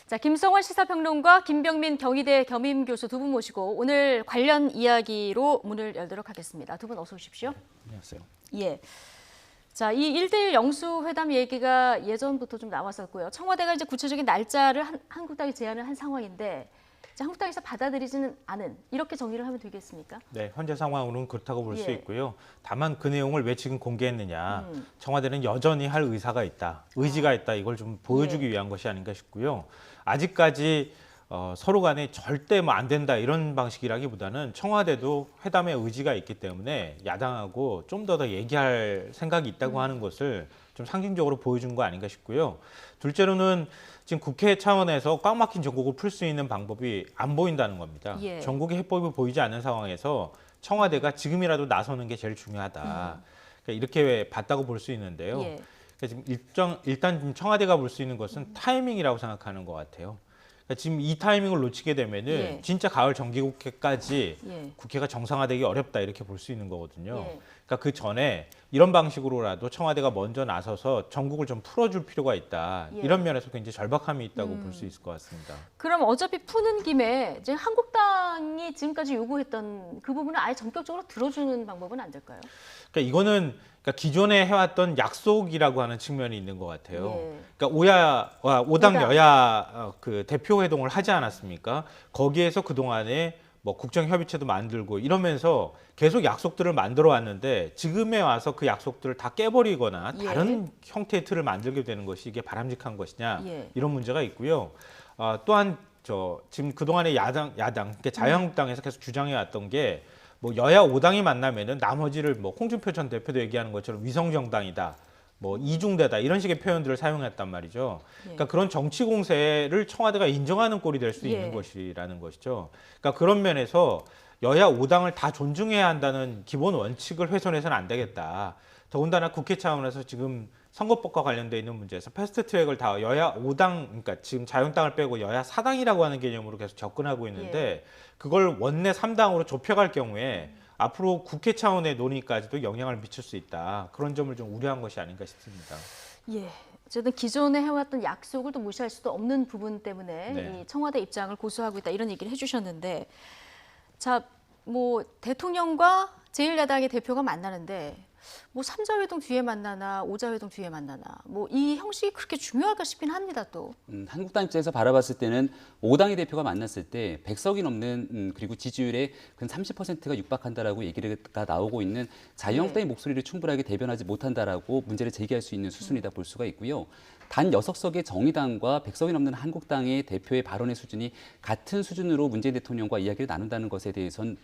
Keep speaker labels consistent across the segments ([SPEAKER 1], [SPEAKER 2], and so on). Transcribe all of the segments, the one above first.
[SPEAKER 1] 자, 김성환 시사평론가, 김병민 경희대 겸임교수 두 분 모시고 오늘 관련 이야기로 문을 열도록 하겠습니다. 두 분 어서 오십시오.
[SPEAKER 2] 안녕하세요.
[SPEAKER 1] 예. 자, 이 1대1 영수회담 얘기가 예전부터 좀 나왔었고요. 청와대가 이제 구체적인 날짜를 한국당에 제안을 한 상황인데 자, 한국당에서 받아들이지는 않은 이렇게 정리를 하면 되겠습니까?
[SPEAKER 2] 네, 현재 상황으로는 그렇다고 볼 수
[SPEAKER 1] 예.
[SPEAKER 2] 있고요. 다만 그 내용을 왜 지금 공개했느냐. 청와대는 여전히 할 의사가 있다, 의지가 있다. 이걸 좀 보여주기 위한 것이 아닌가 싶고요. 아직까지 서로 간에 절대 뭐 안 된다 이런 방식이라기보다는 청와대도 회담의 의지가 있기 때문에 야당하고 좀 더 얘기할 생각이 있다고 하는 것을 좀 상징적으로 보여준 거 아닌가 싶고요. 둘째로는 지금 국회 차원에서 꽉 막힌 전국을 풀 수 있는 방법이 안 보인다는 겁니다.
[SPEAKER 1] 예.
[SPEAKER 2] 전국의 해법이 보이지 않는 상황에서 청와대가 지금이라도 나서는 게 제일 중요하다. 그러니까 이렇게 봤다고 볼 수 있는데요.
[SPEAKER 1] 예.
[SPEAKER 2] 그러니까 지금 일단 청와대가 볼 수 있는 것은 타이밍이라고 생각하는 것 같아요. 그러니까 지금 이 타이밍을 놓치게 되면은
[SPEAKER 1] 예.
[SPEAKER 2] 진짜 가을 정기국회까지
[SPEAKER 1] 예.
[SPEAKER 2] 국회가 정상화되기 어렵다 이렇게 볼 수 있는 거거든요.
[SPEAKER 1] 예.
[SPEAKER 2] 그러니까 그 전에 이런 방식으로라도 청와대가 먼저 나서서 전국을 좀 풀어줄 필요가 있다.
[SPEAKER 1] 예.
[SPEAKER 2] 이런 면에서 굉장히 절박함이 있다고 볼 수 있을 것 같습니다.
[SPEAKER 1] 그럼 어차피 푸는 김에 이제 한국당이 지금까지 요구했던 그 부분을 아예 전격적으로 들어주는 방법은 안 될까요?
[SPEAKER 2] 그러니까 이거는 기존에 해왔던 약속이라고 하는 측면이 있는 것 같아요.
[SPEAKER 1] 예.
[SPEAKER 2] 그러니까 오당
[SPEAKER 1] 오당.
[SPEAKER 2] 여야 그 대표 회동을 하지 않았습니까? 거기에서 그 동안에 뭐 국정협의체도 만들고 이러면서 계속 약속들을 만들어 왔는데 지금에 와서 그 약속들을 다 깨버리거나
[SPEAKER 1] 예.
[SPEAKER 2] 다른 형태의 틀을 만들게 되는 것이 이게 바람직한 것이냐
[SPEAKER 1] 예.
[SPEAKER 2] 이런 문제가 있고요. 또한 지금 그 동안에 야당 그러니까 자유한국당에서 계속 주장해 왔던 게 뭐 여야 5당이 만나면은 나머지를 뭐 홍준표 전 대표도 얘기하는 것처럼 위성정당이다, 뭐 이중대다 이런 식의 표현들을 사용했단 말이죠. 그러니까 그런 정치 공세를 청와대가 인정하는 꼴이 될 수
[SPEAKER 1] 예.
[SPEAKER 2] 있는 것이라는 것이죠. 그러니까 그런 면에서 여야 5당을 다 존중해야 한다는 기본 원칙을 훼손해서는 안 되겠다. 더군다나 국회 차원에서 지금 선거법과 관련돼 있는 문제에서 패스트트랙을 다 여야 5당, 그러니까 지금 자유한국당을 빼고 여야 4당이라고 하는 개념으로 계속 접근하고 있는데 그걸 원내 3당으로 좁혀갈 경우에 앞으로 국회 차원의 논의까지도 영향을 미칠 수 있다. 그런 점을 좀 우려한 것이 아닌가 싶습니다.
[SPEAKER 1] 예. 어쨌든 기존에 해왔던 약속을 또 무시할 수도 없는 부분 때문에
[SPEAKER 2] 네.
[SPEAKER 1] 이 청와대 입장을 고수하고 있다 이런 얘기를 해주셨는데 자, 뭐 대통령과 제1야당의 대표가 만나는데 뭐 3자 회동 뒤에 만나나 5자 회동 뒤에 만나나 뭐 이 형식이 그렇게 중요할까 싶긴 합니다 또.
[SPEAKER 3] 한국당 입장에서 바라봤을 때는 5당의 대표가 만났을 때 100석이 넘는 그리고 지지율의 근 30%가 육박한다라고 얘기가 나오고 있는 자유한국당의 목소리를 충분하게 대변하지 못한다라고 문제를 제기할 수 있는 수순이다 볼 수가 있고요. 단 6석의 정의당과 100석이 넘는 한국당의 대표의 발언의 수준이 같은 수준으로 문재인 대통령과 이야기를 나눈다는 것에 대해서는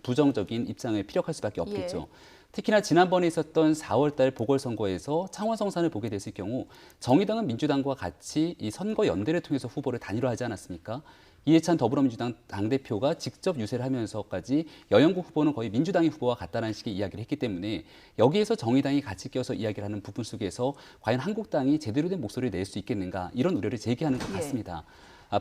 [SPEAKER 3] 부정적인 입장을 피력할 수밖에 없겠죠.
[SPEAKER 1] 예.
[SPEAKER 3] 특히나 지난번에 있었던 4월달 보궐선거에서 창원성산을 보게 됐을 경우 정의당은 민주당과 같이 이 선거 연대를 통해서 후보를 단일화하지 않았습니까? 이해찬 더불어민주당 당대표가 직접 유세를 하면서까지 여영국 후보는 거의 민주당의 후보와 같다는 식의 이야기를 했기 때문에 여기에서 정의당이 같이 껴서 이야기를 하는 부분 속에서 과연 한국당이 제대로 된 목소리를 낼 수 있겠는가 이런 우려를 제기하는 것 같습니다.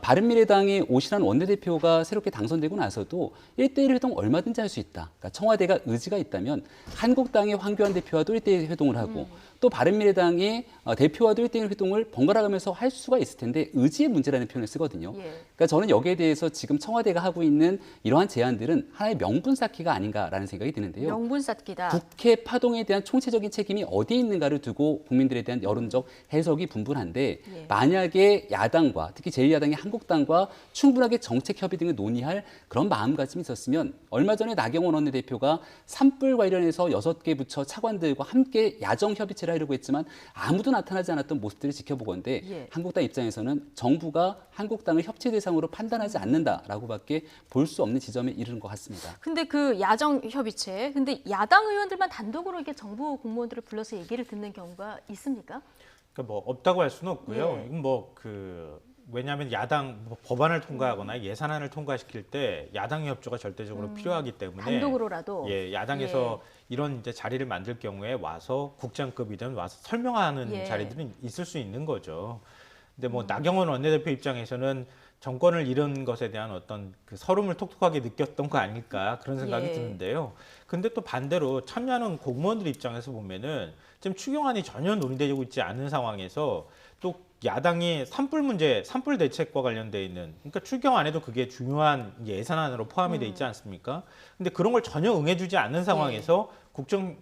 [SPEAKER 3] 바른미래당의 오신환 원내대표가 새롭게 당선되고 나서도 1대1 회동 얼마든지 할 수 있다. 그러니까 청와대가 의지가 있다면 한국당의 황교안 대표와도 1대1 회동을 하고 또 바른미래당의 대표와도 1대1 회동을 번갈아 가면서 할 수가 있을 텐데 의지의 문제라는 표현을 쓰거든요.
[SPEAKER 1] 예.
[SPEAKER 3] 그러니까 저는 여기에 대해서 지금 청와대가 하고 있는 이러한 제안들은 하나의 명분 쌓기가 아닌가라는 생각이 드는데요.
[SPEAKER 1] 명분 쌓기다.
[SPEAKER 3] 국회 파동에 대한 총체적인 책임이 어디에 있는가를 두고 국민들에 대한 여론적 해석이 분분한데
[SPEAKER 1] 예.
[SPEAKER 3] 만약에 야당과 특히 제1야당의 한국당과 충분하게 정책 협의 등을 논의할 그런 마음가짐이 있었으면 얼마 전에 나경원 원내대표가 산불 관련해서 6개 부처 차관들과 함께 야정 협의체를 하려고 했지만 아무도 나타나지 않았던 모습들을 지켜보건대
[SPEAKER 1] 예.
[SPEAKER 3] 한국당 입장에서는 정부가 한국당을 협치 대상으로 판단하지 않는다라고밖에 볼 수 없는 지점에 이르는 것 같습니다.
[SPEAKER 1] 근데 그 야정 협의체, 근데 야당 의원들만 단독으로 이렇게 정부 공무원들을 불러서 얘기를 듣는 경우가 있습니까?
[SPEAKER 2] 그러니까 뭐 없다고 할 수는 없고요.
[SPEAKER 1] 예.
[SPEAKER 2] 이건 왜냐하면 야당 법안을 통과하거나 예산안을 통과시킬 때 야당의 협조가 절대적으로 필요하기 때문에
[SPEAKER 1] 단독으로라도.
[SPEAKER 2] 야당에서 이런 이제 자리를 만들 경우에 와서 국장급이든 와서 설명하는
[SPEAKER 1] 예.
[SPEAKER 2] 자리들은 있을 수 있는 거죠. 근데 뭐 나경원 원내대표 입장에서는 정권을 잃은 것에 대한 어떤 그 서름을 톡톡하게 느꼈던 거 아닐까 그런 생각이
[SPEAKER 1] 예.
[SPEAKER 2] 드는데요. 근데 또 반대로 참여하는 공무원들 입장에서 보면은 지금 추경안이 전혀 논의되고 있지 않은 상황에서 또 야당이 산불 문제, 산불 대책과 관련돼 있는, 그러니까 출경 안 해도 그게 중요한 예산안으로 포함이 돼 있지 않습니까? 근데 그런 걸 전혀 응해주지 않는 상황에서 국정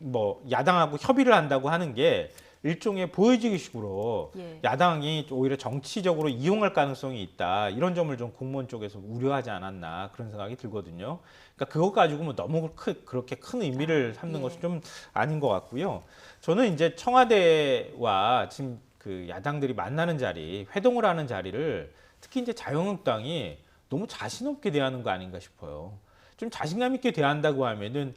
[SPEAKER 2] 야당하고 협의를 한다고 하는 게 일종의 보여주기식으로
[SPEAKER 1] 예.
[SPEAKER 2] 야당이 오히려 정치적으로 이용할 가능성이 있다. 이런 점을 좀 공무원 쪽에서 우려하지 않았나 그런 생각이 들거든요. 그러니까 그것 가지고 뭐 너무 그렇게 큰 의미를 삼는
[SPEAKER 1] 예.
[SPEAKER 2] 것은 좀 아닌 것 같고요. 저는 이제 청와대와 지금 그 야당들이 만나는 자리, 회동을 하는 자리를 특히 이제 자유한국당이 너무 자신 없게 대하는 거 아닌가 싶어요. 좀 자신감 있게 대한다고 하면은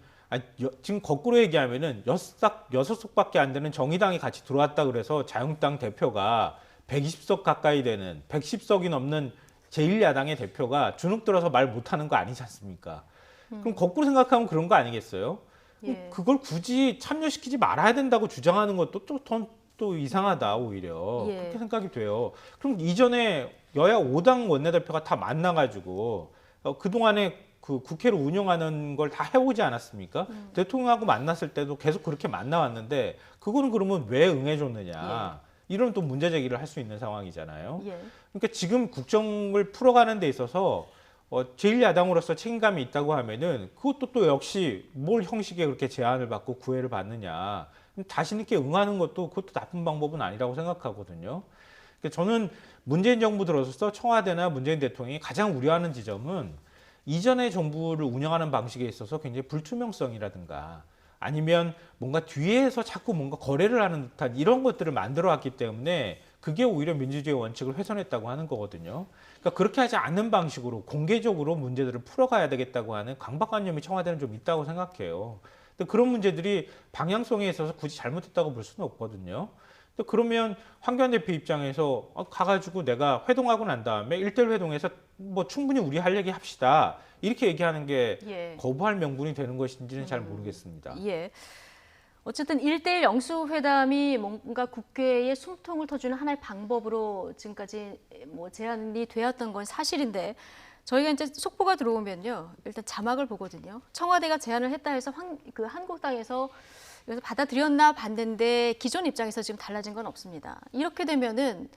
[SPEAKER 2] 지금 거꾸로 얘기하면은 여섯 석밖에 안 되는 정의당이 같이 들어왔다 그래서 자유한국당 대표가 120석 가까이 되는 110석이 넘는 제1야당의 대표가 주눅 들어서 말 못하는 거 아니지 않습니까? 그럼 거꾸로 생각하면 그런 거 아니겠어요?
[SPEAKER 1] 예.
[SPEAKER 2] 그걸 굳이 참여시키지 말아야 된다고 주장하는 것도 또 이상하다 오히려
[SPEAKER 1] 예.
[SPEAKER 2] 그렇게 생각이 돼요. 그럼 이전에 여야 5당 원내대표가 다 만나가지고 그동안에 그 국회를 운영하는 걸 다 해오지 않았습니까? 대통령하고 만났을 때도 계속 그렇게 만나왔는데 그거는 그러면 왜 응해줬느냐? 이런 또 문제 제기를 할 수 있는 상황이잖아요.
[SPEAKER 1] 예.
[SPEAKER 2] 그러니까 지금 국정을 풀어가는 데 있어서 제1야당으로서 책임감이 있다고 하면은 그것도 또 역시 뭘 형식에 그렇게 제안을 받고 구애를 받느냐. 자신 있게 응하는 것도 그것도 나쁜 방법은 아니라고 생각하거든요. 그러니까 저는 문재인 정부 들어서서 청와대나 문재인 대통령이 가장 우려하는 지점은 이전의 정부를 운영하는 방식에 있어서 굉장히 불투명성이라든가 아니면 뭔가 뒤에서 자꾸 뭔가 거래를 하는 듯한 이런 것들을 만들어 왔기 때문에 그게 오히려 민주주의 원칙을 훼손했다고 하는 거거든요. 그러니까 그렇게 하지 않는 방식으로 공개적으로 문제들을 풀어가야 되겠다고 하는 강박관념이 청와대는 좀 있다고 생각해요. 근데 그런 문제들이 방향성에 있어서 굳이 잘못했다고 볼 수는 없거든요. 근데 그러면 황교안 대표 입장에서 가가지고 내가 회동하고 난 다음에 1대1 회동에서 뭐 충분히 우리 할 얘기 합시다. 이렇게 얘기하는 게
[SPEAKER 1] 예.
[SPEAKER 2] 거부할 명분이 되는 것인지는 잘 모르겠습니다.
[SPEAKER 1] 예. 어쨌든 1대1 영수회담이 뭔가 국회의 숨통을 터주는 하나의 방법으로 지금까지 뭐 제안이 되었던 건 사실인데 저희가 이제 속보가 들어오면요. 일단 자막을 보거든요. 청와대가 제안을 했다 해서 한국당에서 그래서 받아들였나 봤는데 기존 입장에서 지금 달라진 건 없습니다. 이렇게 되면은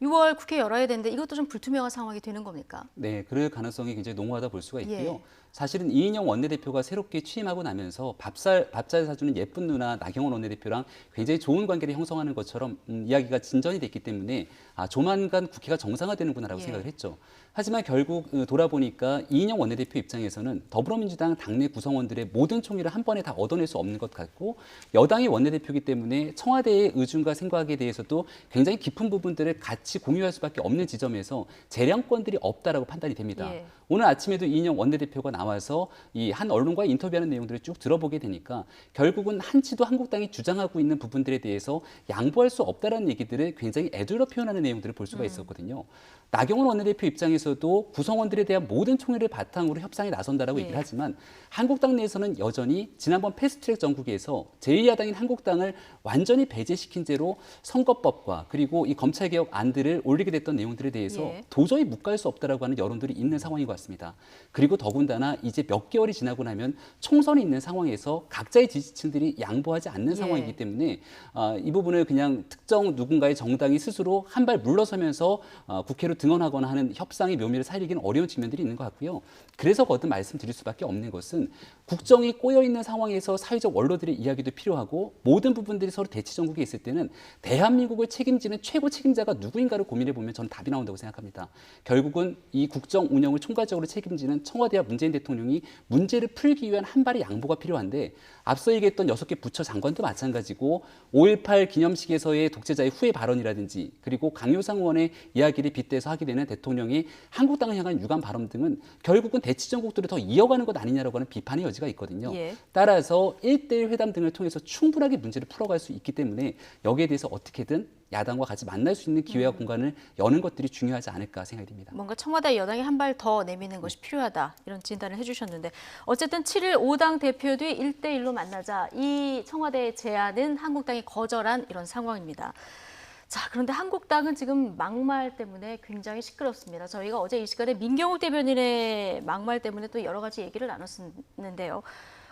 [SPEAKER 1] 6월 국회 열어야 되는데 이것도 좀 불투명한 상황이 되는 겁니까?
[SPEAKER 3] 네, 그럴 가능성이 굉장히 농후하다 볼 수가 있고요.
[SPEAKER 1] 예.
[SPEAKER 3] 사실은 이인영 원내대표가 새롭게 취임하고 나면서 밥잘 사주는 예쁜 누나 나경원 원내대표랑 굉장히 좋은 관계를 형성하는 것처럼 이야기가 진전이 됐기 때문에 조만간 국회가 정상화되는구나라고
[SPEAKER 1] 예.
[SPEAKER 3] 생각을 했죠. 하지만 결국 돌아보니까 이인영 원내대표 입장에서는 더불어민주당 당내 구성원들의 모든 총의를 한 번에 다 얻어낼 수 없는 것 같고 여당의 원내대표이기 때문에 청와대의 의중과 생각에 대해서도 굉장히 깊은 부분들을 같이 공유할 수밖에 없는 지점에서 재량권들이 없다라고 판단이 됩니다.
[SPEAKER 1] 예.
[SPEAKER 3] 오늘 아침에도 이인영 원내대표가 나와서 이 한 언론과 인터뷰하는 내용들을 쭉 들어보게 되니까 결국은 한치도 한국당이 주장하고 있는 부분들에 대해서 양보할 수 없다라는 얘기들을 굉장히 애둘러 표현하는 내용들을 볼 수가 있었거든요. 나경원 원내대표 입장에서도 구성원들에 대한 모든 총의를 바탕으로 협상에 나선다라고 얘기를 하지만 한국당 내에서는 여전히 지난번 패스트트랙 정국에서 제1야당인 한국당을 완전히 배제시킨 채로 선거법과 그리고 이 검찰개혁 안들을 올리게 됐던 내용들에 대해서 도저히 묵갈 수 없다라고 하는 여론들이 있는 상황인 것 같습니다. 그리고 더군다나 이제 몇 개월이 지나고 나면 총선이 있는 상황에서 각자의 지지층들이 양보하지 않는 상황이기 때문에 이 부분을 그냥 특정 누군가의 정당이 스스로 한 발 물러서면서 국회로 등원하거나 하는 협상의 묘미를 살리기는 어려운 측면들이 있는 것 같고요. 그래서 거듭 말씀드릴 수밖에 없는 것은 국정이 꼬여있는 상황에서 사회적 원로들의 이야기도 필요하고 모든 부분들이 서로 대치 정국에 있을 때는 대한민국을 책임지는 최고 책임자가 누구인가를 고민해 보면 저는 답이 나온다고 생각합니다. 결국은 이 국정 운영을 총괄적으로 책임지는 청와대와 문재인 대통령이 문제를 풀기 위한 한 발의 양보가 필요한데 앞서 얘기했던 6개 부처 장관도 마찬가지고 5.18 기념식에서의 독재자의 후회 발언이라든지 그리고 강효상 의원의 이야기를 빗대서 하게 되는 대통령이 한국당을 향한 유감 발언 등은 결국은 대치 정국들을 더 이어가는 것 아니냐라고 하는 비판의 여지가 있거든요. 따라서 1대1 회담 등을 통해서 충분하게 문제를 풀어갈 수 있기 때문에 여기에 대해서 어떻게든 야당과 같이 만날 수 있는 기회와 공간을 여는 것들이 중요하지 않을까 생각이 듭니다.
[SPEAKER 1] 뭔가 청와대 여당이 한 발 더 내미는 것이 필요하다 이런 진단을 해주셨는데 어쨌든 7일 5당 대표들이 1대1로 만나자 이 청와대의 제안은 한국당이 거절한 이런 상황입니다. 자, 그런데 한국당은 지금 막말 때문에 굉장히 시끄럽습니다. 저희가 어제 이 시간에 민경욱 대변인의 막말 때문에 또 여러 가지 얘기를 나눴는데요.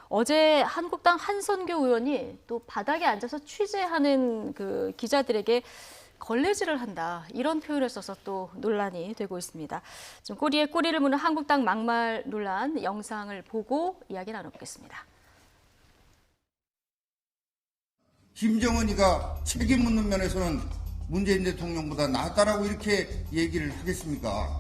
[SPEAKER 1] 어제 한국당 한선교 의원이 또 바닥에 앉아서 취재하는 그 기자들에게 걸레질을 한다 이런 표현을 써서 또 논란이 되고 있습니다. 지금 꼬리에 꼬리를 무는 한국당 막말 논란 영상을 보고 이야기 나눠보겠습니다.
[SPEAKER 4] 김정은이가 책임 묻는 면에서는 문재인 대통령보다 낫다라고 이렇게 얘기를 하겠습니까?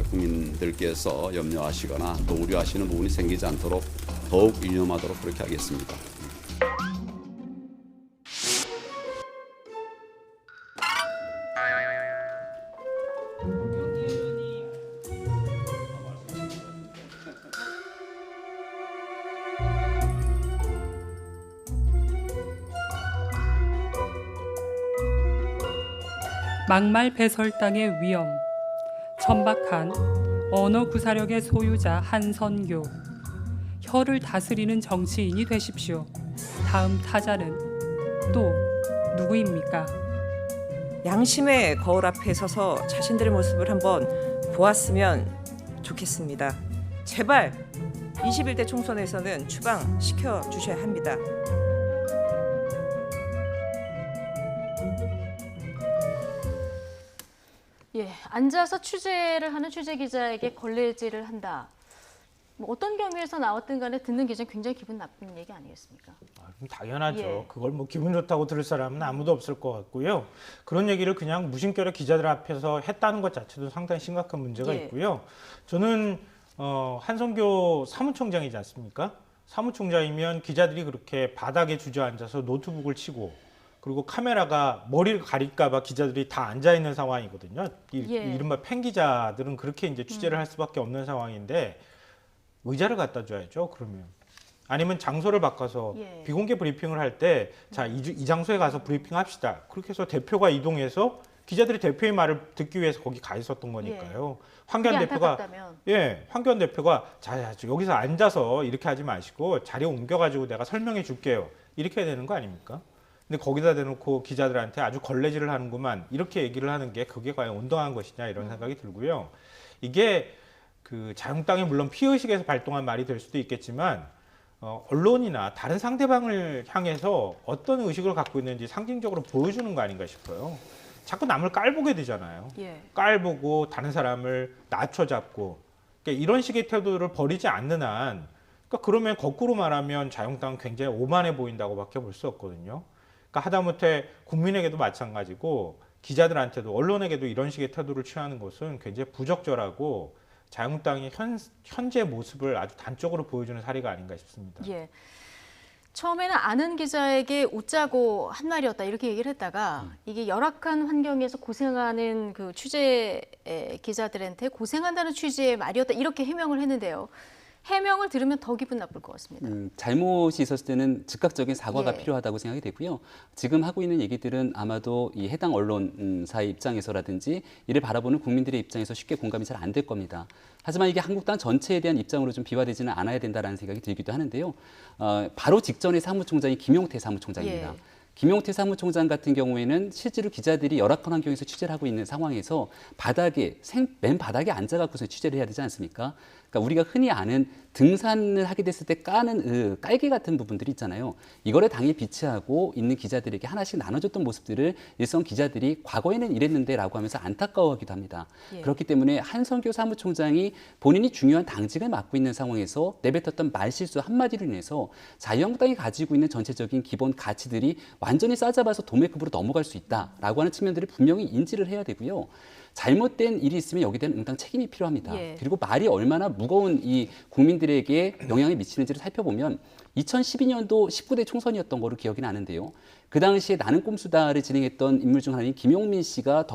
[SPEAKER 5] 국민들께서 염려하시거나 또 우려하시는 부분이 생기지 않도록 더욱 유념하도록 그렇게 하겠습니다.
[SPEAKER 6] 막말 배설당의 위험, 천박한 언어 구사력의 소유자 한선교, 혀를 다스리는 정치인이 되십시오. 다음 타자는 또 누구입니까?
[SPEAKER 7] 양심의 거울 앞에 서서 자신들의 모습을 한번 보았으면 좋겠습니다. 제발 21대 총선에서는 추방시켜 주셔야 합니다.
[SPEAKER 1] 예, 앉아서 취재를 하는 취재 기자에게 걸레질을 한다. 뭐 어떤 경위에서 나왔든 간에 듣는 기자는 굉장히 기분 나쁜 얘기 아니겠습니까?
[SPEAKER 2] 그럼 당연하죠.
[SPEAKER 1] 예.
[SPEAKER 2] 그걸 뭐 기분 좋다고 들을 사람은 아무도 없을 것 같고요. 그런 얘기를 그냥 무심결에 기자들 앞에서 했다는 것 자체도 상당히 심각한 문제가
[SPEAKER 1] 예.
[SPEAKER 2] 있고요. 저는 한선교 사무총장이지 않습니까? 사무총장이면 기자들이 그렇게 바닥에 주저앉아서 노트북을 치고 그리고 카메라가 머리를 가릴까 봐 기자들이 다 앉아 있는 상황이거든요.
[SPEAKER 1] 예.
[SPEAKER 2] 이른바 팬 기자들은 그렇게 이제 취재를 할 수밖에 없는 상황인데 의자를 갖다 줘야죠. 그러면 아니면 장소를 바꿔서
[SPEAKER 1] 예.
[SPEAKER 2] 비공개 브리핑을 할 때 자, 이 장소에 가서 브리핑 합시다. 그렇게 해서 대표가 이동해서 기자들이 대표의 말을 듣기 위해서 거기 가 있었던 거니까요. 황교안
[SPEAKER 1] 그게
[SPEAKER 2] 대표가
[SPEAKER 1] 안타깝다면.
[SPEAKER 2] 황교안 대표가 자, 여기서 앉아서 이렇게 하지 마시고 자리 옮겨 가지고 내가 설명해 줄게요. 이렇게 해야 되는 거 아닙니까? 근데 거기다 대놓고 기자들한테 아주 걸레질을 하는구만 이렇게 얘기를 하는 게 그게 과연 온당한 것이냐 이런 생각이 들고요. 이게 그 자유한국당이 물론 피의식에서 발동한 말이 될 수도 있겠지만 언론이나 다른 상대방을 향해서 어떤 의식을 갖고 있는지 상징적으로 보여주는 거 아닌가 싶어요. 자꾸 남을 깔보게 되잖아요.
[SPEAKER 1] 예.
[SPEAKER 2] 깔보고 다른 사람을 낮춰잡고 그러니까 이런 식의 태도를 버리지 않는 한 그러니까 그러면 거꾸로 말하면 자유한국당은 굉장히 오만해 보인다고밖에 볼 수 없거든요. 그러니까 하다못해 국민에게도 마찬가지고 기자들한테도 언론에게도 이런 식의 태도를 취하는 것은 굉장히 부적절하고 자유한국당이 현재 모습을 아주 단적으로 보여주는 사례가 아닌가 싶습니다.
[SPEAKER 1] 예. 처음에는 아는 기자에게 웃자고 한 말이었다 이렇게 얘기를 했다가 이게 열악한 환경에서 고생하는 그 취재 기자들한테 고생한다는 취지의 말이었다 이렇게 해명을 했는데요. 해명을 들으면 더 기분 나쁠 것 같습니다.
[SPEAKER 3] 잘못이 있었을 때는 즉각적인 사과가
[SPEAKER 1] 예.
[SPEAKER 3] 필요하다고 생각이 되고요. 지금 하고 있는 얘기들은 아마도 이 해당 언론사의 입장에서라든지 이를 바라보는 국민들의 입장에서 쉽게 공감이 잘 안 될 겁니다. 하지만 이게 한국당 전체에 대한 입장으로 좀 비화되지는 않아야 된다는 생각이 들기도 하는데요. 바로 직전에 사무총장이 김용태 사무총장입니다.
[SPEAKER 1] 예.
[SPEAKER 3] 김용태 사무총장 같은 경우에는 실제로 기자들이 열악한 환경에서 취재를 하고 있는 상황에서 맨 바닥에 앉아갖고서 취재를 해야 되지 않습니까? 그러니까 우리가 흔히 아는 등산을 하게 됐을 때 까는 깔개 같은 부분들이 있잖아요. 이거를 당에 비치하고 있는 기자들에게 하나씩 나눠줬던 모습들을 일선 기자들이 과거에는 이랬는데라고 하면서 안타까워하기도 합니다.
[SPEAKER 1] 예.
[SPEAKER 3] 그렇기 때문에 한선교 사무총장이 본인이 중요한 당직을 맡고 있는 상황에서 내뱉었던 말실수 한마디로 인해서 자유한국당이 가지고 있는 전체적인 기본 가치들이 완전히 싸잡아서 도매급으로 넘어갈 수 있다라고 하는 측면들을 분명히 인지를 해야 되고요. 잘못된 일이 있으면 여기에 대한 응당 책임이 필요합니다.
[SPEAKER 1] 예.
[SPEAKER 3] 그리고 말이 얼마나 무거운 이 국민들에게 영향을 미치는지를 살펴보면 2012년도 19대 총선이었던 거로 기억이 나는데요. 그 당시에 나는 꼼수다를 진행했던 인물 중 하나인 김용민 씨가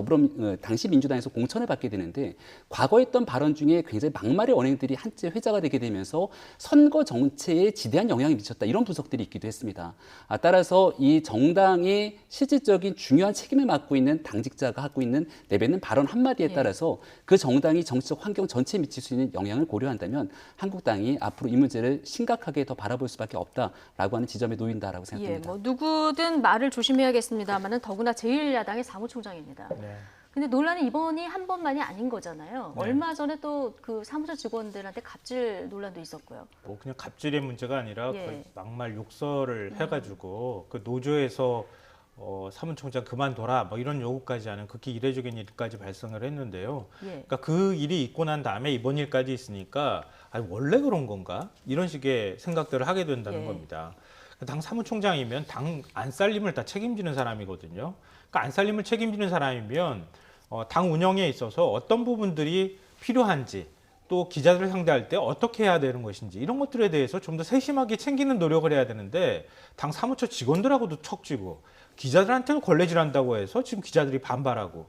[SPEAKER 3] 당시 민주당에서 공천을 받게 되는데 과거에 했던 발언 중에 굉장히 막말의 언행들이 한째 회자가 되게 되면서 선거 정체에 지대한 영향이 미쳤다. 이런 분석들이 있기도 했습니다. 따라서 이 정당의 실질적인 중요한 책임을 맡고 있는 당직자가 하고 있는 내뱉는 발언 한마디에 따라서 그 정당이 정치적 환경 전체에 미칠 수 있는 영향을 고려한다면 한국당이 앞으로 이 문제를 심각하게 더 바라볼 수밖에 없다라고 하는 지점에 놓인다라고 생각합니다.
[SPEAKER 1] 예, 뭐 누구든 말을 조심해야겠습니다만은 더구나 제1야당의 사무총장입니다.
[SPEAKER 2] 네.
[SPEAKER 1] 근데 논란이 이번이 한 번만이 아닌 거잖아요.
[SPEAKER 2] 네.
[SPEAKER 1] 얼마 전에 또 그 사무처 직원들한테 갑질 논란도 있었고요.
[SPEAKER 2] 뭐 그냥 갑질의 문제가 아니라
[SPEAKER 1] 예.
[SPEAKER 2] 거의 막말 욕설을 해가지고 그 노조에서 사무총장 그만둬라 뭐 이런 요구까지 하는 극히 이례적인 일까지 발생을 했는데요.
[SPEAKER 1] 예.
[SPEAKER 2] 그러니까 그 일이 있고 난 다음에 이번 일까지 있으니까 아니, 원래 그런 건가? 이런 식의 생각들을 하게 된다는
[SPEAKER 1] 예.
[SPEAKER 2] 겁니다. 당 사무총장이면 당 안살림을 다 책임지는 사람이거든요. 그러니까 안살림을 책임지는 사람이면 당 운영에 있어서 어떤 부분들이 필요한지 또 기자들을 상대할 때 어떻게 해야 되는 것인지 이런 것들에 대해서 좀 더 세심하게 챙기는 노력을 해야 되는데 당 사무처 직원들하고도 척지고 기자들한테도 걸레질한다고 해서 지금 기자들이 반발하고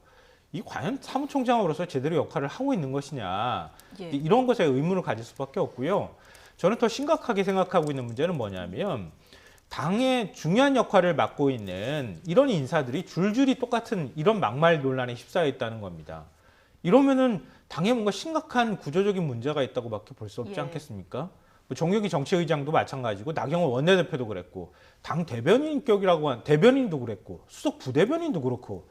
[SPEAKER 2] 이 과연 사무총장으로서 제대로 역할을 하고 있는 것이냐
[SPEAKER 1] 예.
[SPEAKER 2] 이런 것에 의문을 가질 수밖에 없고요. 저는 더 심각하게 생각하고 있는 문제는 뭐냐면 당의 중요한 역할을 맡고 있는 이런 인사들이 줄줄이 똑같은 이런 막말 논란에 휩싸여 있다는 겁니다. 이러면은 당에 뭔가 심각한 구조적인 문제가 있다고밖에 볼 수 없지
[SPEAKER 1] 예.
[SPEAKER 2] 않겠습니까? 뭐 정의기 정치의장도 마찬가지고 나경원 원내대표도 그랬고 당 대변인격이라고 한 대변인도 그랬고 수석 부대변인도 그렇고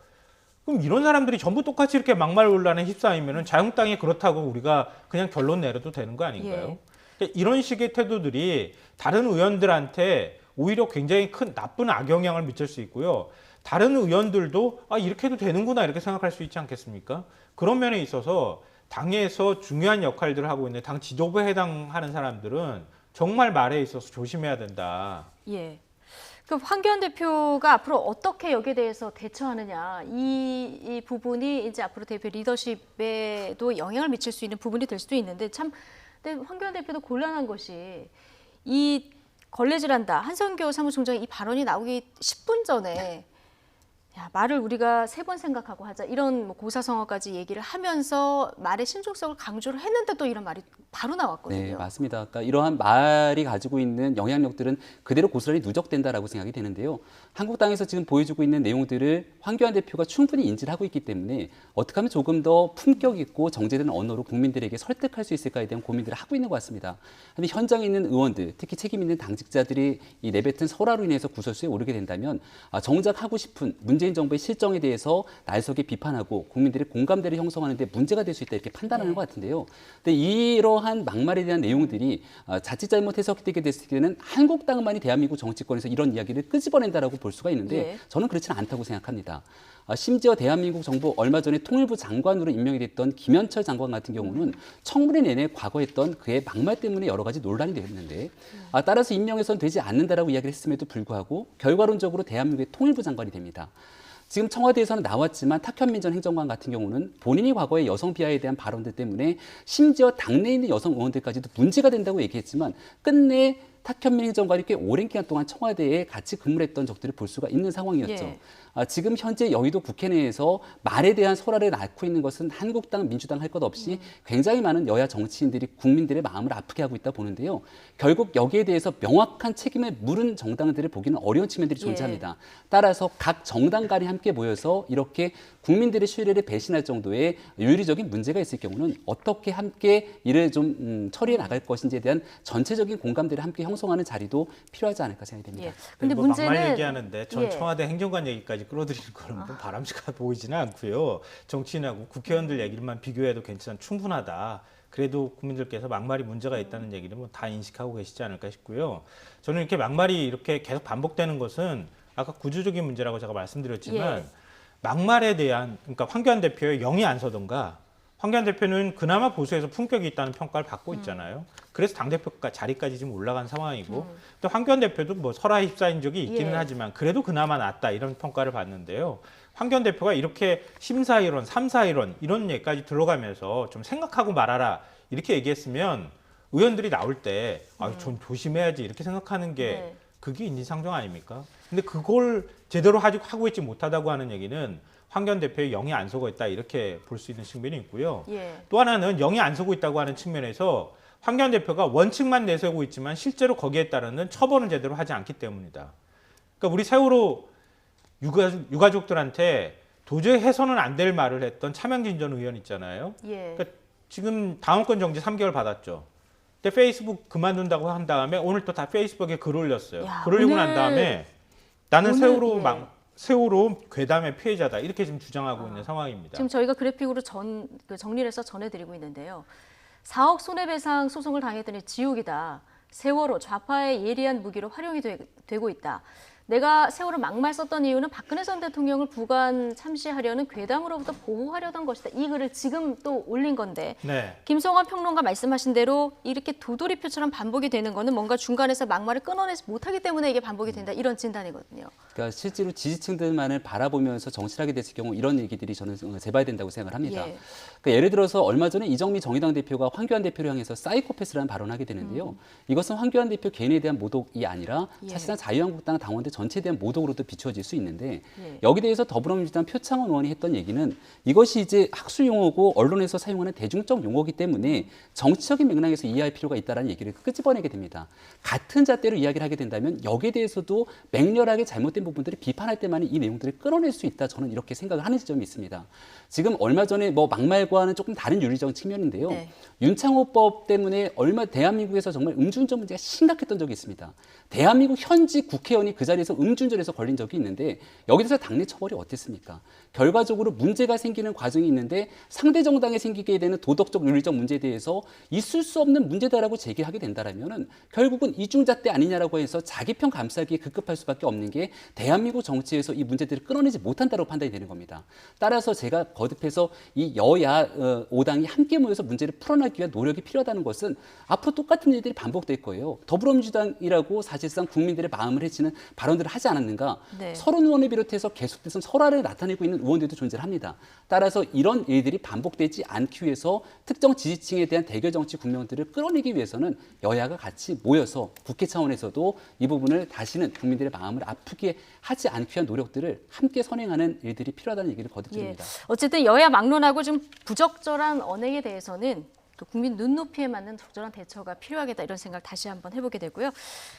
[SPEAKER 2] 그럼 이런 사람들이 전부 똑같이 이렇게 막말 논란에 휩싸이면은 자유한국당이 그렇다고 우리가 그냥 결론 내려도 되는 거 아닌가요? 그러니까 이런 식의 태도들이 다른 의원들한테 오히려 굉장히 큰 나쁜 악영향을 미칠 수 있고요. 다른 의원들도 이렇게 해도 되는구나 이렇게 생각할 수 있지 않겠습니까? 그런 면에 있어서 당에서 중요한 역할들을 하고 있는 당 지도부에 해당하는 사람들은 정말 말에 있어서 조심해야 된다.
[SPEAKER 1] 예. 그 황교안 대표가 앞으로 어떻게 여기에 대해서 대처하느냐 이 부분이 이제 앞으로 대표 리더십에도 영향을 미칠 수 있는 부분이 될 수도 있는데 참 근데 황교안 대표도 곤란한 것이 이 걸레질한다 한선교 사무총장의 이 발언이 나오기 10분 전에 야, 말을 우리가 3번 생각하고 하자 이런 뭐 고사성어까지 얘기를 하면서 말의 신중성을 강조를 했는데도 이런 말이 바로 나왔거든요.
[SPEAKER 3] 네, 맞습니다. 그러니까 이러한 말이 가지고 있는 영향력들은 그대로 고스란히 누적된다라고 생각이 되는데요. 한국당에서 지금 보여주고 있는 내용들을 황교안 대표가 충분히 인지를 하고 있기 때문에 어떻게 하면 조금 더 품격 있고 정제된 언어로 국민들에게 설득할 수 있을까에 대한 고민들을 하고 있는 것 같습니다. 그런데 현장에 있는 의원들, 특히 책임 있는 당직자들이 이 내뱉은 설화로 인해서 구설수에 오르게 된다면 정작 하고 싶은 문재인 정부의 실정에 대해서 날석에 비판하고 국민들의 공감대를 형성하는 데 문제가 될 수 있다 이렇게 판단하는 것 같은데요. 근데 이러한 막말에 대한 내용들이 자칫 잘못 해석되게 됐을 때는 한국당만이 대한민국 정치권에서 이런 이야기를 끄집어낸다라고 볼 수가 있는데
[SPEAKER 1] 예.
[SPEAKER 3] 저는 그렇지는 않다고 생각합니다. 심지어 대한민국 정부 얼마 전에 통일부 장관으로 임명이 됐던 김현철 장관 같은 경우는 청문회 내내 과거했던 그의 막말 때문에 여러 가지 논란이 되었는데 따라서 임명해서는 되지 않는다라고 이야기를 했음에도 불구하고 결과론적으로 대한민국의 통일부 장관이 됩니다. 지금 청와대에서는 나왔지만 탁현민 전 행정관 같은 경우는 본인이 과거의 여성 비하에 대한 발언들 때문에 심지어 당내에 있는 여성 의원들까지도 문제가 된다고 얘기했지만 끝내 탁현민 행정관이 꽤 오랜 기간 동안 청와대에 같이 근무를 했던 적들을 볼 수가 있는 상황이었죠.
[SPEAKER 1] 예.
[SPEAKER 3] 지금 현재 여의도 국회 내에서 말에 대한 설화를 낳고 있는 것은 한국당, 민주당 할 것 없이 굉장히 많은 여야 정치인들이 국민들의 마음을 아프게 하고 있다 보는데요. 결국 여기에 대해서 명확한 책임을 물은 정당들을 보기는 어려운 측면들이 존재합니다. 따라서 각 정당 간이 함께 모여서 이렇게 국민들의 신뢰를 배신할 정도의 윤리적인 문제가 있을 경우는 어떻게 함께 이를 좀 처리해 나갈 것인지에 대한 전체적인 공감대를 함께 형성하는 자리도 필요하지 않을까 생각이 됩니다.
[SPEAKER 1] 예. 근데
[SPEAKER 2] 뭐
[SPEAKER 1] 문제는
[SPEAKER 2] 막말 얘기하는데 전
[SPEAKER 1] 예.
[SPEAKER 2] 청와대 행정관 얘기까지 끌어들이는 거는 좀 바람직해 보이지는 않고요. 정치인하고 국회의원들 얘기만 비교해도 충분하다. 그래도 국민들께서 막말이 문제가 있다는 얘기를 뭐 다 인식하고 계시지 않을까 싶고요. 저는 이렇게 막말이 이렇게 계속 반복되는 것은 아까 구조적인 문제라고 제가 말씀드렸지만
[SPEAKER 1] 예.
[SPEAKER 2] 막말에 대한 그러니까 황교안 대표의 영이 안 서던가 황교안 대표는 그나마 보수에서 품격이 있다는 평가를 받고 있잖아요. 그래서 당대표 자리까지 지금 올라간 상황이고 또 황교안 대표도 뭐 설화에 휩싸인 적이 있기는
[SPEAKER 1] 예.
[SPEAKER 2] 하지만 그래도 그나마 낫다 이런 평가를 받는데요. 황교안 대표가 이렇게 심사위원, 3사위원 이런 얘기까지 들어가면서 좀 생각하고 말하라 이렇게 얘기했으면 의원들이 나올 때 좀 조심해야지 이렇게 생각하는 게
[SPEAKER 1] 네.
[SPEAKER 2] 그게 인지상정 아닙니까? 근데 그걸 제대로 하고 있지 못하다고 하는 얘기는 황교안 대표의 영이 안 서고 있다 이렇게 볼 수 있는 측면이 있고요.
[SPEAKER 1] 예.
[SPEAKER 2] 또 하나는 영이 안 서고 있다고 하는 측면에서 황교안 대표가 원칙만 내세우고 있지만 실제로 거기에 따르는 처벌은 제대로 하지 않기 때문이다. 그러니까 우리 세월호 유가족들한테 도저히 해서는 안 될 말을 했던 차명진 전 의원 있잖아요.
[SPEAKER 1] 예.
[SPEAKER 2] 그러니까 지금 당원권 정지 3개월 받았죠. 근데 페이스북 그만둔다고 한 다음에 오늘 또 다 페이스북에 글 올렸어요.
[SPEAKER 1] 야,
[SPEAKER 2] 글 올리고 난
[SPEAKER 1] 오늘
[SPEAKER 2] 다음에 나는
[SPEAKER 1] 오늘, 예.
[SPEAKER 2] 세월호 괴담의 피해자다 이렇게 지금 주장하고 있는 상황입니다.
[SPEAKER 1] 지금 저희가 그래픽으로 정리를 해서 전해드리고 있는데요. 4억 손해배상 소송을 당했더니 지옥이다. 세월호 좌파의 예리한 무기로 활용이 되고 있다. 내가 세월호 막말 썼던 이유는 박근혜 전 대통령을 부관 참시하려는 괴담으로부터 보호하려던 것이다. 이 글을 지금 또 올린 건데
[SPEAKER 2] 네.
[SPEAKER 1] 김성환 평론가 말씀하신 대로 이렇게 도돌이표처럼 반복이 되는 거는 뭔가 중간에서 막말을 끊어내지 못하기 때문에 이게 반복이 된다. 이런 진단이거든요.
[SPEAKER 3] 그러니까 실제로 지지층들만을 바라보면서 정치를 하게 됐을 경우 이런 얘기들이 저는 재봐야 된다고 생각을 합니다.
[SPEAKER 1] 예.
[SPEAKER 3] 그러니까 예를 들어서 얼마 전에 이정미 정의당 대표가 황교안 대표를 향해서 사이코패스라는 발언을 하게 되는데요. 이것은 황교안 대표 개인에 대한 모독이 아니라
[SPEAKER 1] 예.
[SPEAKER 3] 사실상 자유한국당 당원들 전체에 대한 모독으로도 비춰질 수 있는데
[SPEAKER 1] 예.
[SPEAKER 3] 여기 대해서 더불어민주당 표창원 의원이 했던 얘기는 이것이 이제 학술 용어고 언론에서 사용하는 대중적 용어이기 때문에 정치적인 맥락에서 이해할 필요가 있다는 얘기를 끄집어내게 됩니다. 같은 잣대로 이야기를 하게 된다면 여기에 대해서도 맹렬하게 잘못된 부분들을 비판할 때만 이 내용들을 끌어낼 수 있다. 저는 이렇게 생각을 하는 지점이 있습니다. 지금 얼마 전에 뭐 막말과는 조금 다른 윤리적 측면인데요.
[SPEAKER 1] 네.
[SPEAKER 3] 윤창호법 때문에 얼마 대한민국에서 정말 음주운전 문제가 심각했던 적이 있습니다. 대한민국 현직 국회의원이 그 자리에서 음주운전에서 걸린 적이 있는데 여기 대해서 당내 처벌이 어땠습니까? 결과적으로 문제가 생기는 과정이 있는데 상대 정당에 생기게 되는 도덕적 윤리적 문제에 대해서 있을 수 없는 문제다라고 제기하게 된다라면은 결국은 이중잣대 아니냐라고 해서 자기 편 감싸기에 급급할 수밖에 없는 게 대한민국 정치에서 이 문제들을 끌어내지 못한다고 판단이 되는 겁니다. 따라서 제가 거듭해서 이 여야 5당이 함께 모여서 문제를 풀어나기 위한 노력이 필요하다는 것은 앞으로 똑같은 일들이 반복될 거예요. 더불어민주당이라고 사실상 국민들의 마음을 해치는 발언들을 하지 않았는가?
[SPEAKER 1] 네.
[SPEAKER 3] 서른 의원을 비롯해서 계속해서 설화를 나타내고 있는 의원들도 존재를 합니다. 따라서 이런 일들이 반복되지 않기 위해서 특정 지지층에 대한 대결 정치 국면들을 끌어내기 위해서는 여야가 같이 모여서 국회 차원에서도 이 부분을 다시는 국민들의 마음을 아프게 하지 않기 위한 노력들을 함께 선행하는 일들이 필요하다는 얘기를 거듭드립니다.
[SPEAKER 1] 어쨌든 여야 막론하고 좀 부적절한 언행에 대해서는 그 국민 눈높이에 맞는 적절한 대처가 필요하겠다 이런 생각 다시 한번 해보게 되고요.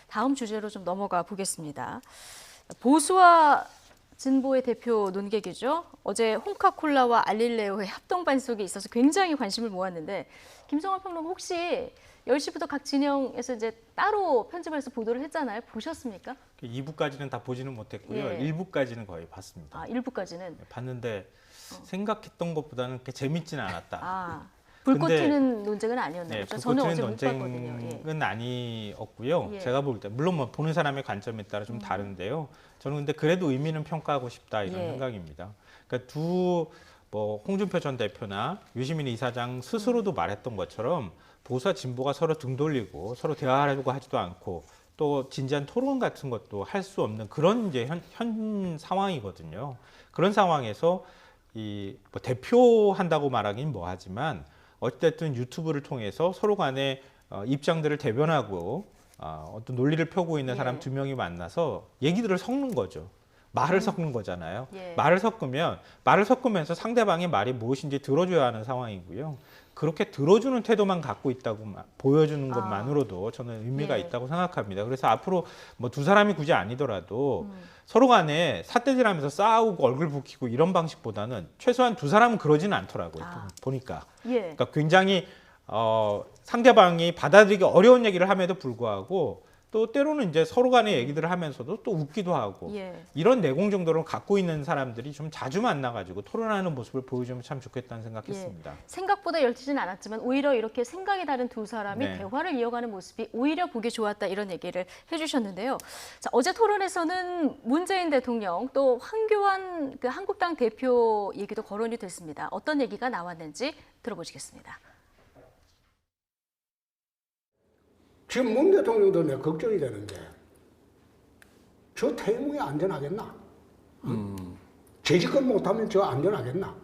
[SPEAKER 1] 다음 주제로 좀 넘어가 보겠습니다. 보수와 진보의 대표 논객이죠. 어제 홍카콜라와 알릴레오의 합동 반속이 있어서 굉장히 관심을 모았는데 김성환 평론가 혹시 10시부터 각 진영에서 이제 따로 편집을 해서 보도를 했잖아요. 보셨습니까?
[SPEAKER 2] 2부까지는 다 보지는 못했고요.
[SPEAKER 1] 예.
[SPEAKER 2] 1부까지는 거의 봤습니다.
[SPEAKER 1] 아, 1부까지는.
[SPEAKER 2] 봤는데 생각했던 것보다는 그렇게 재밌지는 않았다.
[SPEAKER 1] 아, 불꽃
[SPEAKER 2] 근데-
[SPEAKER 1] 튀는 논쟁은 아니었나요?
[SPEAKER 2] 네,
[SPEAKER 1] 저는 어제
[SPEAKER 2] 불꽃
[SPEAKER 1] 못
[SPEAKER 2] 튀는
[SPEAKER 1] 봤거든요. 예.
[SPEAKER 2] 논쟁은 아니었고요.
[SPEAKER 1] 예.
[SPEAKER 2] 제가 볼 때 물론 뭐 보는 사람의 관점에 따라 좀 다른데요. 저는 근데 그래도 의미는 평가하고 싶다 이런
[SPEAKER 1] 예.
[SPEAKER 2] 생각입니다. 그러니까 뭐 홍준표 전 대표나 유시민 이사장 스스로도 말했던 것처럼 보수와 진보가 서로 등 돌리고 서로 대화하려고 하지도 않고 또 진지한 토론 같은 것도 할 수 없는 그런 이제 현 상황이거든요. 그런 상황에서 뭐 대표한다고 말하긴 뭐하지만 어쨌든 유튜브를 통해서 서로 간에 입장들을 대변하고 어떤 논리를 펴고 있는 사람 두 명이 만나서 얘기들을 섞는 거죠. 말을 섞는 거잖아요.
[SPEAKER 1] 예.
[SPEAKER 2] 말을 섞으면서 상대방의 말이 무엇인지 들어줘야 하는 상황이고요. 그렇게 들어주는 태도만 갖고 있다고 보여주는 것만으로도 저는 의미가
[SPEAKER 1] 예.
[SPEAKER 2] 있다고 생각합니다. 그래서 앞으로 뭐 두 사람이 굳이 아니더라도 서로 간에 삿대질하면서 싸우고 얼굴 붉히고 이런 방식보다는 최소한 두 사람은 그러지는 않더라고요. 보니까.
[SPEAKER 1] 예.
[SPEAKER 2] 그러니까 굉장히 상대방이 받아들이기 어려운 얘기를 함에도 불구하고 또 때로는 이제 서로 간의 얘기들을 하면서도 또 웃기도 하고
[SPEAKER 1] 예.
[SPEAKER 2] 이런 내공 정도를 갖고 있는 사람들이 좀 자주 만나가지고 토론하는 모습을 보여주면 참 좋겠다는 생각했습니다.
[SPEAKER 1] 생각보다 열티진 않았지만 오히려 이렇게 생각이 다른 두 사람이
[SPEAKER 2] 네.
[SPEAKER 1] 대화를 이어가는 모습이 오히려 보기 좋았다 이런 얘기를 해주셨는데요. 자, 어제 토론에서는 문재인 대통령 또 황교안 그 한국당 대표 얘기도 거론이 됐습니다. 어떤 얘기가 나왔는지 들어보시겠습니다.
[SPEAKER 8] 지금 문 대통령도 내 걱정이 되는 게 저 퇴임이 안전하겠나? 재집권 못하면 저 안전하겠나?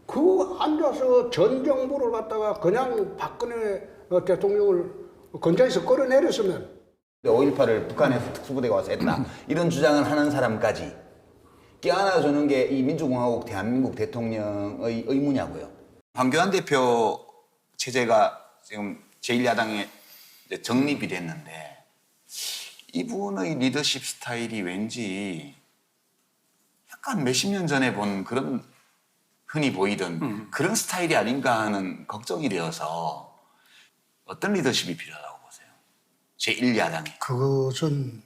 [SPEAKER 8] 그 앉아서 전 정부를 갖다가 그냥 박근혜 대통령을 건자에서 끌어내렸으면
[SPEAKER 9] 5.18을 북한에서 특수부대가 와서 했다 이런 주장을 하는 사람까지 껴안아주는 게 이 민주공화국 대한민국 대통령의 의무냐고요. 황교안 대표 체제가 지금 제1야당에 정립이 됐는데 이분의 리더십 스타일이 왠지 약간 몇십 년 전에 본 그런 흔히 보이던 그런 스타일이 아닌가 하는 걱정이 되어서 어떤 리더십이 필요하다고 보세요? 제1야당에.
[SPEAKER 8] 그것은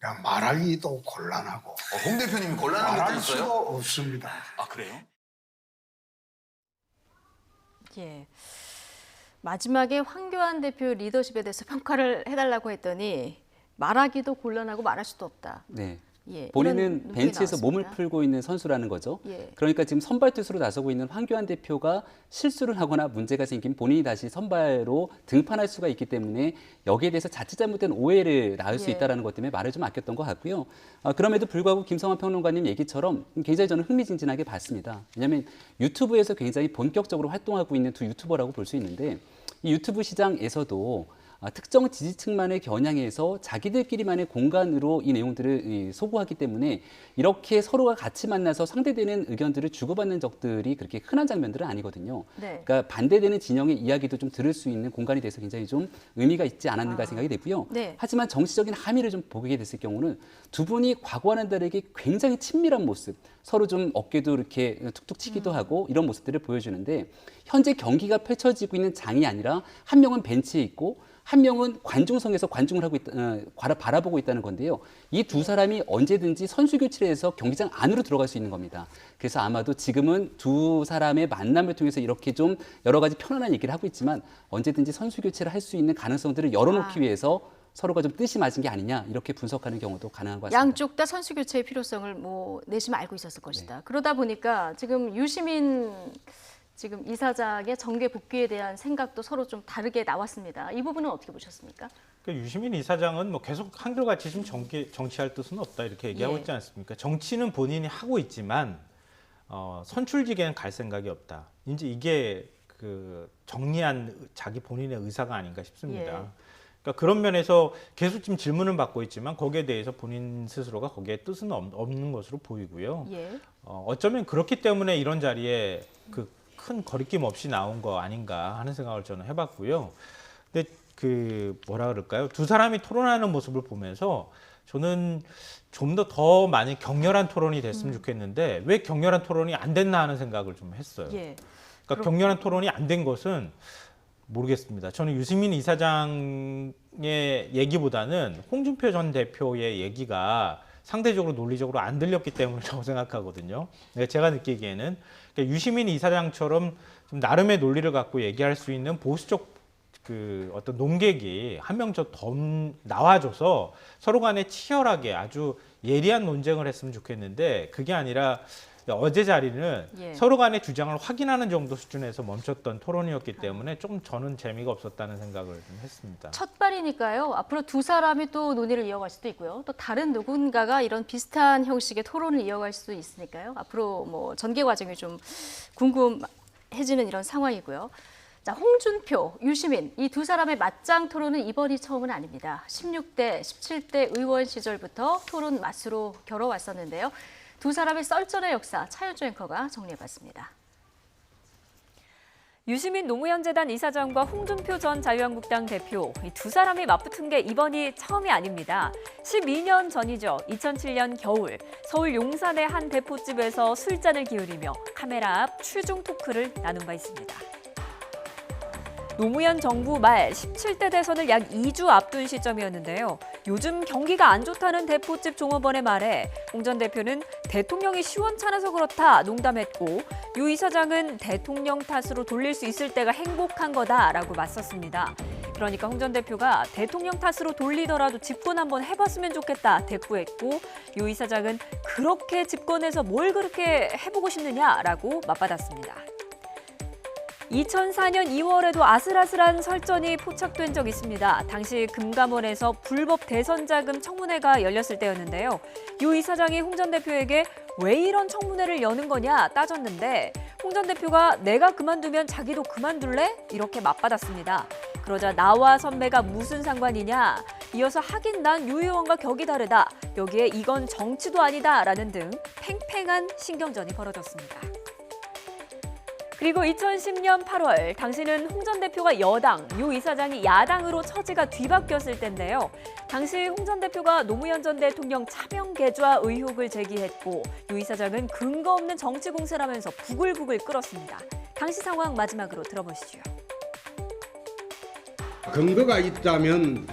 [SPEAKER 8] 야, 말하기도 곤란하고
[SPEAKER 9] 홍 대표님이 곤란한 것도
[SPEAKER 8] 말할
[SPEAKER 9] 있어요?
[SPEAKER 8] 수가 없습니다.
[SPEAKER 9] 아 그래요?
[SPEAKER 1] 예. 마지막에 황교안 대표 리더십에 대해서 평가를 해달라고 했더니 말하기도 곤란하고 말할 수도 없다.
[SPEAKER 3] 네.
[SPEAKER 1] 예,
[SPEAKER 3] 본인은
[SPEAKER 1] 이런 논평이
[SPEAKER 3] 벤치에서 몸을
[SPEAKER 1] 나왔습니다.
[SPEAKER 3] 풀고 있는 선수라는 거죠.
[SPEAKER 1] 예.
[SPEAKER 3] 그러니까 지금 선발 투수로 나서고 있는 황교안 대표가 실수를 하거나 문제가 생기면 본인이 다시 선발로 등판할 수가 있기 때문에 여기에 대해서 자칫 잘못된 오해를 낳을 수
[SPEAKER 1] 예.
[SPEAKER 3] 있다는 것 때문에 말을 좀 아꼈던 것 같고요. 그럼에도 불구하고 김성환 평론가님 얘기처럼 굉장히 저는 흥미진진하게 봤습니다. 왜냐하면 유튜브에서 굉장히 본격적으로 활동하고 있는 두 유튜버라고 볼 수 있는데 이 유튜브 시장에서도 특정 지지층만을 겨냥해서 자기들끼리만의 공간으로 이 내용들을 소구하기 때문에 이렇게 서로가 같이 만나서 상대되는 의견들을 주고받는 적들이 그렇게 흔한 장면들은 아니거든요.
[SPEAKER 1] 네.
[SPEAKER 3] 그러니까 반대되는 진영의 이야기도 좀 들을 수 있는 공간이 돼서 굉장히 좀 의미가 있지 않았는가 생각이 되고요.
[SPEAKER 1] 네.
[SPEAKER 3] 하지만 정치적인 함의를 좀 보게 됐을 경우는 두 분이 과거와는 다르게 굉장히 친밀한 모습, 서로 좀 어깨도 이렇게 툭툭 치기도 하고 이런 모습들을 보여주는데 현재 경기가 펼쳐지고 있는 장이 아니라 한 명은 벤치에 있고 한 명은 관중석에서 관중을 하고 바라보고 있다는 건데요. 이 두 사람이 언제든지 선수 교체를 해서 경기장 안으로 들어갈 수 있는 겁니다. 그래서 아마도 지금은 두 사람의 만남을 통해서 이렇게 좀 여러 가지 편안한 얘기를 하고 있지만 언제든지 선수 교체를 할 수 있는 가능성들을 열어놓기 위해서 서로가 좀 뜻이 맞은 게 아니냐 이렇게 분석하는 경우도 가능한 것 같습니다.
[SPEAKER 1] 양쪽 다 선수 교체의 필요성을 뭐 내심 알고 있었을 것이다. 그러다 보니까 지금 유시민 지금 이사장의 정계 복귀에 대한 생각도 서로 좀 다르게 나왔습니다. 이 부분은 어떻게 보셨습니까?
[SPEAKER 2] 그러니까 유시민 이사장은 뭐 계속 한결같이 좀 정치할 뜻은 없다 이렇게 얘기하고
[SPEAKER 1] 예.
[SPEAKER 2] 있지 않습니까? 정치는 본인이 하고 있지만 선출직에는 갈 생각이 없다. 이제 이게 그 정리한 자기 본인의 의사가 아닌가 싶습니다.
[SPEAKER 1] 예.
[SPEAKER 2] 그러니까 그런 면에서 계속 지금 질문은 받고 있지만 거기에 대해서 본인 스스로가 거기에 뜻은 없는 것으로 보이고요.
[SPEAKER 1] 예.
[SPEAKER 2] 어쩌면 그렇기 때문에 이런 자리에 그 큰 거리낌 없이 나온 거 아닌가 하는 생각을 저는 해봤고요. 근데 그 뭐라 그럴까요? 두 사람이 토론하는 모습을 보면서 저는 좀 더 많이 격렬한 토론이 됐으면 좋겠는데 왜 격렬한 토론이 안 됐나 하는 생각을 좀 했어요.
[SPEAKER 1] 예.
[SPEAKER 2] 그러니까 격렬한 토론이 안 된 것은 모르겠습니다. 저는 유시민 이사장의 얘기보다는 홍준표 전 대표의 얘기가 상대적으로 논리적으로 안 들렸기 때문이라고 생각하거든요. 제가 느끼기에는 그러니까 유시민 이사장처럼 좀 나름의 논리를 갖고 얘기할 수 있는 보수적 그 어떤 논객이 한 명 더 나와줘서 서로 간에 치열하게 아주 예리한 논쟁을 했으면 좋겠는데 그게 아니라 어제 자리는
[SPEAKER 1] 예.
[SPEAKER 2] 서로 간의 주장을 확인하는 정도 수준에서 멈췄던 토론이었기 때문에 좀 저는 재미가 없었다는 생각을 좀 했습니다.
[SPEAKER 1] 첫 발이니까요. 앞으로 두 사람이 또 논의를 이어갈 수도 있고요. 또 다른 누군가가 이런 비슷한 형식의 토론을 이어갈 수도 있으니까요. 앞으로 뭐 전개 과정이 좀 궁금해지는 이런 상황이고요. 자, 홍준표, 유시민 이 두 사람의 맞짱 토론은 이번이 처음은 아닙니다. 16대, 17대 의원 시절부터 토론 맛으로 겨뤄왔었는데요. 두 사람의 썰전의 역사 차윤주 앵커가 정리해봤습니다.
[SPEAKER 10] 유시민 노무현 재단 이사장과 홍준표 전 자유한국당 대표 이 두 사람이 맞붙은 게 이번이 처음이 아닙니다. 12년 전이죠. 2007년 겨울 서울 용산의 한 대포집에서 술잔을 기울이며 카메라 앞 출중 토크를 나눈 바 있습니다. 노무현 정부 말 17대 대선을 약 2주 앞둔 시점이었는데요. 요즘 경기가 안 좋다는 대포집 종업원의 말에 홍 전 대표는 대통령이 시원찮아서 그렇다 농담했고 유 이사장은 대통령 탓으로 돌릴 수 있을 때가 행복한 거다라고 맞섰습니다. 그러니까 홍 전 대표가 대통령 탓으로 돌리더라도 집권 한번 해봤으면 좋겠다 대꾸했고 유 이사장은 그렇게 집권해서 뭘 그렇게 해보고 싶느냐라고 맞받았습니다. 2004년 2월에도 아슬아슬한 설전이 포착된 적 있습니다. 당시 금감원에서 불법 대선 자금 청문회가 열렸을 때였는데요. 유 이사장이 홍 전 대표에게 왜 이런 청문회를 여는 거냐 따졌는데 홍 전 대표가 내가 그만두면 자기도 그만둘래? 이렇게 맞받았습니다. 그러자 나와 선배가 무슨 상관이냐? 이어서 하긴 난 유 의원과 격이 다르다. 여기에 이건 정치도 아니다라는 등 팽팽한 신경전이 벌어졌습니다. 그리고 2010년 8월 당시는 홍 전 대표가 여당, 유 이사장이 야당으로 처지가 뒤바뀌었을 때인데요. 당시 홍 전 대표가 노무현 전 대통령 차명 계좌 의혹을 제기했고 유 이사장은 근거 없는 정치 공세라면서 부글부글 끓었습니다. 당시 상황 마지막으로 들어보시죠.
[SPEAKER 8] 근거가 있다면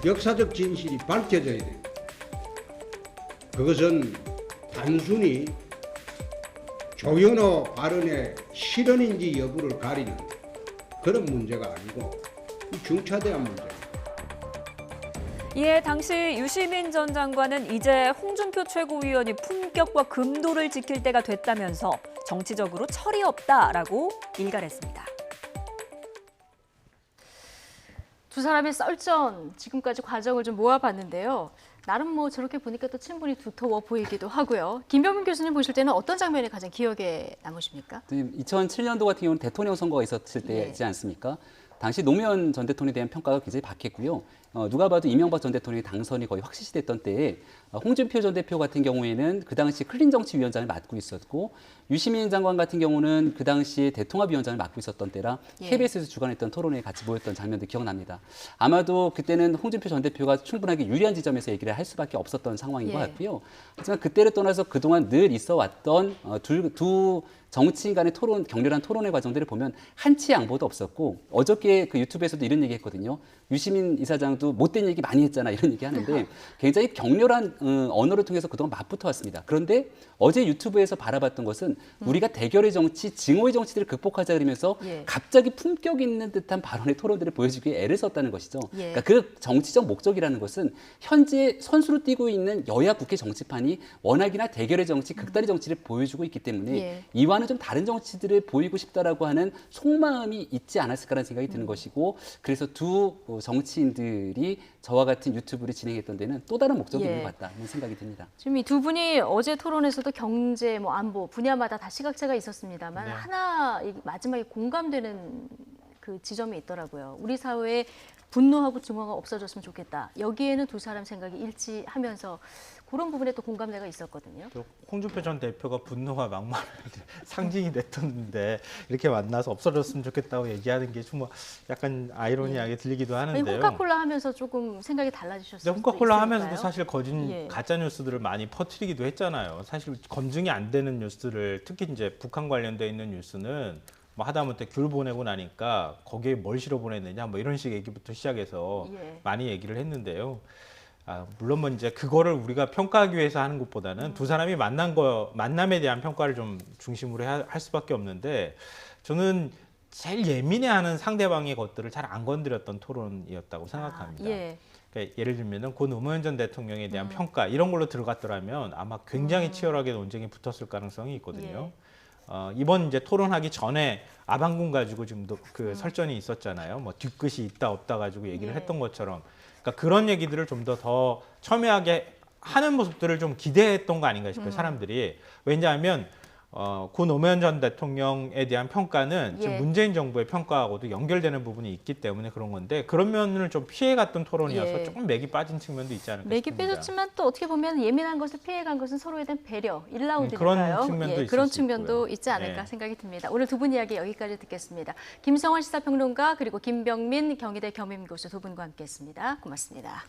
[SPEAKER 8] 역사적 진실이 밝혀져야 돼요. 그것은 단순히 조현호 발언의 실언인지 여부를 가리는 그런 문제가 아니고 중차대한 문제입니다.
[SPEAKER 10] 이에 당시 유시민 전 장관은 이제 홍준표 최고위원이 품격과 금도를 지킬 때가 됐다면서 정치적으로 철이 없다라고 일갈했습니다.
[SPEAKER 1] 두 사람의 썰전 지금까지 과정을 좀 모아봤는데요. 나름 뭐 저렇게 보니까 또 친분이 두터워 보이기도 하고요. 김병민 교수님 보실 때는 어떤 장면이 가장 기억에 남으십니까?
[SPEAKER 3] 2007년도 같은 경우는 대통령 선거가 있었을 때지 않습니까? 당시 노무현 전 대통령에 대한 평가가 굉장히 박했고요. 누가 봐도 이명박 전 대통령의 당선이 거의 확실시됐던 때에 홍준표 전 대표 같은 경우에는 그 당시 클린정치위원장을 맡고 있었고 유시민 장관 같은 경우는 그 당시에 대통합위원장을 맡고 있었던 때라 KBS에서 주관했던 토론회에 같이 모였던 장면도 기억납니다. 아마도 그때는 홍준표 전 대표가 충분하게 유리한 지점에서 얘기를 할 수밖에 없었던 상황인 것 같고요. 하지만 그때를 떠나서 그동안 늘 있어 왔던 두 정치인 간의 토론, 격렬한 토론회 과정들을 보면 한치 양보도 없었고 어저께 그 유튜브에서도 이런 얘기 했거든요. 유시민 이사장도 못된 얘기 많이 했잖아 이런 얘기 하는데 굉장히 격렬한 언어를 통해서 그동안 맞붙어 왔습니다. 그런데 어제 유튜브에서 바라봤던 것은 우리가 대결의 정치, 증오의 정치들을 극복하자 그러면서 갑자기 품격 있는 듯한 발언의 토론들을 보여주기에 애를 썼다는 것이죠. 그러니까 그 정치적 목적이라는 것은 현재 선수로 뛰고 있는 여야 국회 정치판이 워낙이나 대결의 정치, 극단의 정치를 보여주고 있기 때문에 이와는 좀 다른 정치들을 보이고 싶다라고 하는 속마음이 있지 않았을까라는 생각이 드는 것이고 그래서 두 정치인들이 저와 같은 유튜브를 진행했던 데는 또 다른 목적이 있는 것 같다는 생각이 듭니다.
[SPEAKER 1] 지금 이 두 분이 어제 토론에서도 경제, 뭐 안보 분야마다 다 시각차가 있었습니다만 하나 마지막에 공감되는 그 지점이 있더라고요. 우리 사회에 분노하고 증오가 없어졌으면 좋겠다. 여기에는 두 사람 생각이 일치하면서 그런 부분에 또 공감대가 있었거든요.
[SPEAKER 2] 또 홍준표 전 대표가 분노와 막말을 상징이 됐던데 이렇게 만나서 없어졌으면 좋겠다고 얘기하는 게 좀 약간 아이러니하게 들리기도 하는데요.
[SPEAKER 1] 홍카콜라 하면서 조금 생각이 달라지셨어요.
[SPEAKER 2] 홍카콜라 하면서도 사실 거짓 가짜 뉴스들을 많이 퍼뜨리기도 했잖아요. 사실 검증이 안 되는 뉴스들을 특히 이제 북한 관련돼 있는 뉴스는 뭐 하다못해 귤 보내고 나니까 거기에 뭘 실어 보냈느냐 뭐 이런 식의 얘기부터 시작해서 많이 얘기를 했는데요. 물론 뭐 이제 그거를 우리가 평가하기 위해서 하는 것보다는 두 사람이 만남에 대한 평가를 좀 중심으로 할 수밖에 없는데 저는 제일 예민해하는 상대방의 것들을 잘 안 건드렸던 토론이었다고 생각합니다. 그러니까 예를 들면은 고 노무현 전 대통령에 대한 평가 이런 걸로 들어갔더라면 아마 굉장히 치열하게 논쟁이 붙었을 가능성이 있거든요. 이번 이제 토론하기 전에 아방궁 가지고 지금 그 설전이 있었잖아요. 뭐 뒤끝이 있다 없다 가지고 얘기를 했던 것처럼. 그러니까 그런 얘기들을 좀 더 첨예하게 하는 모습들을 좀 기대했던 거 아닌가 싶어요, 사람들이. 왜냐하면 고 노무현 전 대통령에 대한 평가는 지금 문재인 정부의 평가하고도 연결되는 부분이 있기 때문에 그런 건데 그런 면을 좀 피해갔던 토론이어서 조금 맥이 빠진 측면도 있지 않을까
[SPEAKER 1] 맥이
[SPEAKER 2] 싶습니다.
[SPEAKER 1] 빠졌지만 또 어떻게 보면 예민한 것을 피해간 것은 서로에 대한 배려, 1라운드니까요.
[SPEAKER 2] 그런 측면도
[SPEAKER 1] 그런 측면도 있지 않을까 생각이 듭니다. 오늘 두 분 이야기 여기까지 듣겠습니다. 김성환 시사평론가 그리고 김병민 경희대 겸임교수 두 분과 함께했습니다. 고맙습니다.